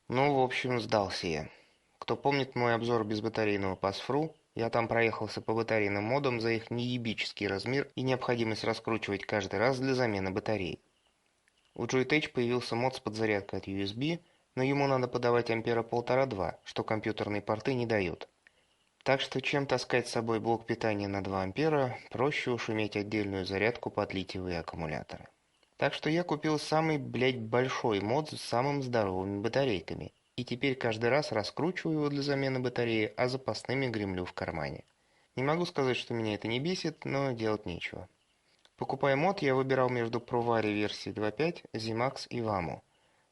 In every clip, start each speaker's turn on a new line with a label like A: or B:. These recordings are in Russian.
A: Ну, в общем, сдался я. Кто помнит мой обзор безбатарейного Pass.Fru, я там проехался по батарейным модам за их неебический размер и необходимость раскручивать каждый раз для замены батареи. У Joytech появился мод с подзарядкой от USB, но ему надо подавать ампера 1,5-2, что компьютерные порты не дают. Так что чем таскать с собой блок питания на 2 ампера, проще уж иметь отдельную зарядку под литиевые аккумуляторы. Так что я купил самый, блядь, большой мод с самыми здоровыми батарейками. И теперь каждый раз раскручиваю его для замены батареи, а запасными гремлю в кармане. Не могу сказать, что меня это не бесит, но делать нечего. Покупая мод, я выбирал между ProVario версии 2.5, Zimax и Vamo.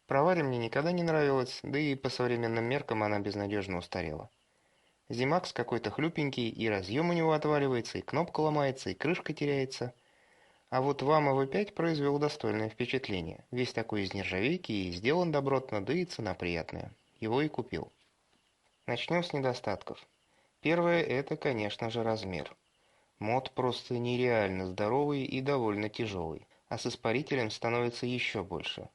A: ProVario мне никогда не нравилась, да и по современным меркам она безнадежно устарела. Zimax какой-то хлюпенький, и разъем у него отваливается, и кнопка ломается, и крышка теряется. А вот Вама V5 произвел достойное впечатление. Весь такой из нержавейки и сделан добротно, да и цена приятная. Его и купил. Начнем с недостатков. Первое – это, конечно же, размер. Мод просто нереально здоровый и довольно тяжелый, а с испарителем становится еще больше.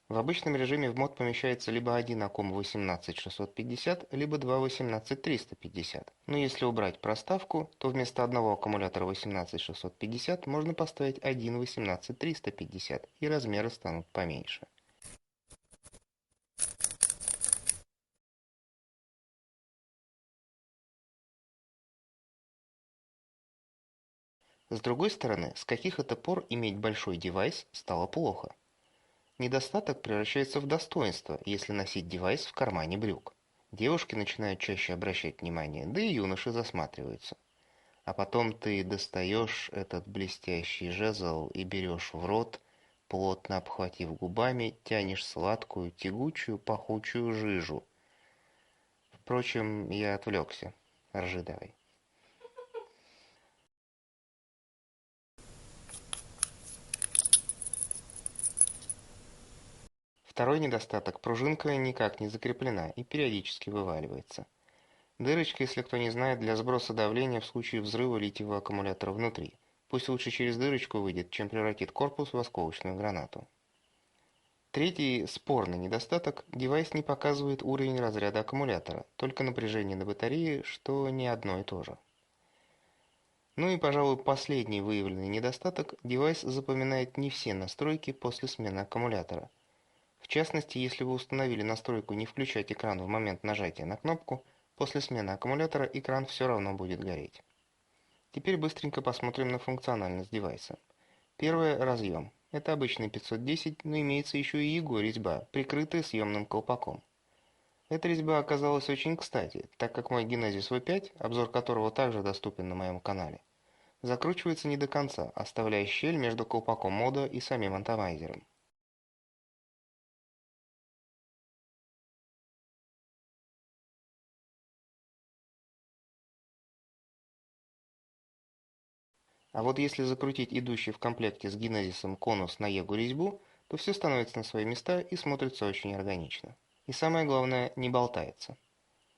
A: В обычном режиме в мод помещается либо один Acom 18650, либо два 18350. Но если убрать проставку, то вместо одного аккумулятора 18650 можно поставить один 18350, и размеры станут поменьше. С другой стороны, с каких это пор иметь большой девайс стало плохо? Недостаток превращается в достоинство, если носить девайс в кармане брюк. Девушки начинают чаще обращать внимание, да и юноши засматриваются. А потом ты достаешь этот блестящий жезл и берешь в рот, плотно обхватив губами, тянешь сладкую, тягучую, пахучую жижу. Впрочем, я отвлекся. Ржи давай. Второй недостаток – пружинка никак не закреплена и периодически вываливается. Дырочка, если кто не знает, для сброса давления в случае взрыва литиевого аккумулятора внутри. Пусть лучше через дырочку выйдет, чем превратит корпус в осколочную гранату. Третий спорный недостаток – девайс не показывает уровень разряда аккумулятора, только напряжение на батарее, что не одно и то же. Ну и, пожалуй, последний выявленный недостаток – девайс запоминает не все настройки после смены аккумулятора. В частности, если вы установили настройку не включать экран в момент нажатия на кнопку, после смены аккумулятора экран все равно будет гореть. Теперь быстренько посмотрим на функциональность девайса. Первое – разъем. Это обычный 510, но имеется еще и его резьба, прикрытая съемным колпаком. Эта резьба оказалась очень кстати, так как мой Genesis V5, обзор которого также доступен на моем канале, закручивается не до конца, оставляя щель между колпаком мода и самим атомайзером. А вот если закрутить идущий в комплекте с Genesis конус на Егу резьбу, то все становится на свои места и смотрится очень органично. И самое главное, не болтается.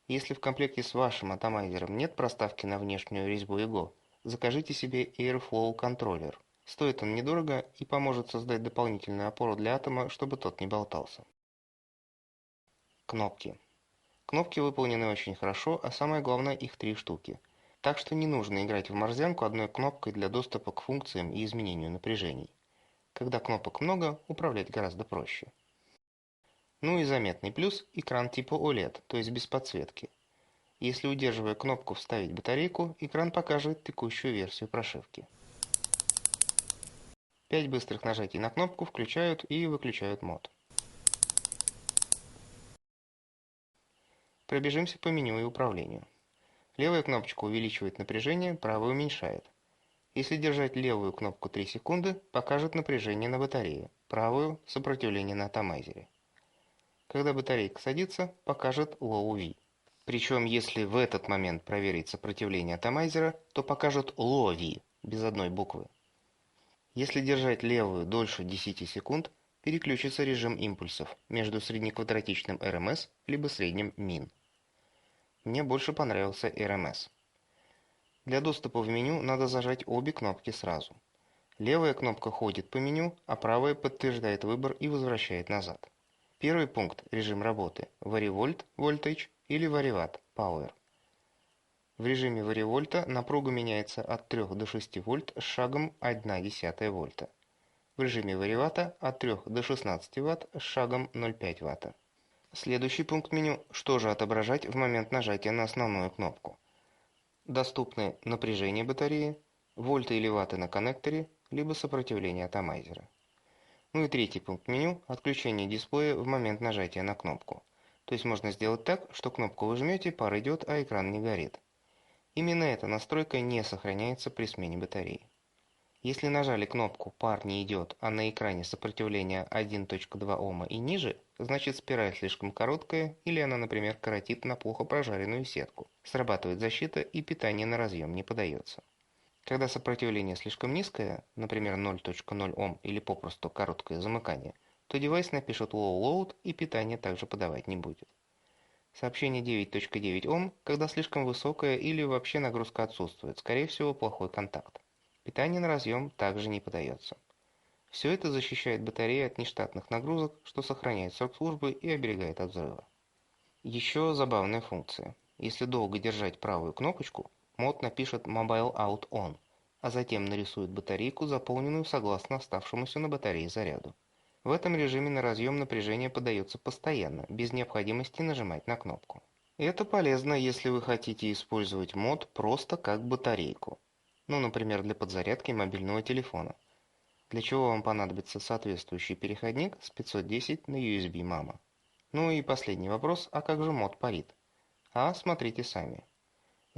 A: Если в комплекте с вашим атомайзером нет проставки на внешнюю резьбу ИГО, закажите себе Airflow контроллер. Стоит он недорого и поможет создать дополнительную опору для атома, чтобы тот не болтался. Кнопки. Кнопки выполнены очень хорошо, а самое главное их 3 штуки. Так что не нужно играть в морзянку одной кнопкой для доступа к функциям и изменению напряжений. Когда кнопок много, управлять гораздо проще. Ну и заметный плюс – экран типа OLED, то есть без подсветки. Если, удерживая кнопку «Вставить батарейку», экран покажет текущую версию прошивки. 5 быстрых нажатий на кнопку включают и выключают мод. Пробежимся по меню и управлению. Левая кнопочка увеличивает напряжение, правая уменьшает. Если держать левую кнопку 3 секунды, покажет напряжение на батарее, правую – сопротивление на атомайзере. Когда батарейка садится, покажет Low V. Причем, если в этот момент проверить сопротивление атомайзера, то покажет Low V, без одной буквы. Если держать левую дольше 10 секунд, переключится режим импульсов между среднеквадратичным RMS либо средним MIN. Мне больше понравился RMS. Для доступа в меню надо зажать обе кнопки сразу. Левая кнопка ходит по меню, а правая подтверждает выбор и возвращает назад. Первый пункт – режим работы – варивольт – voltage или вариват – power. В режиме варивольта напруга меняется от 3 до 6 вольт с шагом 0,1 вольта. В режиме варивата от 3 до 16 Вт с шагом 0,5 Вт. Следующий пункт меню – что же отображать в момент нажатия на основную кнопку. Доступны напряжение батареи, вольты или ватты на коннекторе, либо сопротивление атомайзера. Ну и третий пункт меню – отключение дисплея в момент нажатия на кнопку. То есть можно сделать так, что кнопку вы жмете, пар идет, а экран не горит. Именно эта настройка не сохраняется при смене батареи. Если нажали кнопку «Пар не идет», а на экране сопротивление 1.2 Ома и ниже, значит спираль слишком короткая или она, например, коротит на плохо прожаренную сетку. Срабатывает защита и питание на разъем не подается. Когда сопротивление слишком низкое, например 0.0 Ом или попросту короткое замыкание, то девайс напишет low load и питание также подавать не будет. Сообщение 9.9 Ом, когда слишком высокая или вообще нагрузка отсутствует, скорее всего плохой контакт. Питание на разъем также не подается. Все это защищает батареи от нештатных нагрузок, что сохраняет срок службы и оберегает от взрыва. Еще забавная функция. Если долго держать правую кнопочку, мод напишет Mobile Out On, а затем нарисует батарейку, заполненную согласно оставшемуся на батарее заряду. В этом режиме на разъем напряжение подается постоянно, без необходимости нажимать на кнопку. Это полезно, если вы хотите использовать мод просто как батарейку. Ну, например, для подзарядки мобильного телефона. Для чего вам понадобится соответствующий переходник с 510 на USB мама. Ну и последний вопрос, а как же мод парит? А смотрите сами.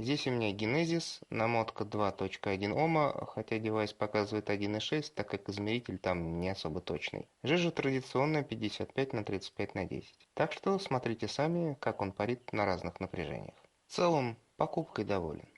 A: Здесь у меня Genesis, намотка 2.1 Ома, хотя девайс показывает 1.6, так как измеритель там не особо точный. Жижа традиционная 55 на 35 на 10. Так что смотрите сами, как он парит на разных напряжениях. В целом, покупкой доволен.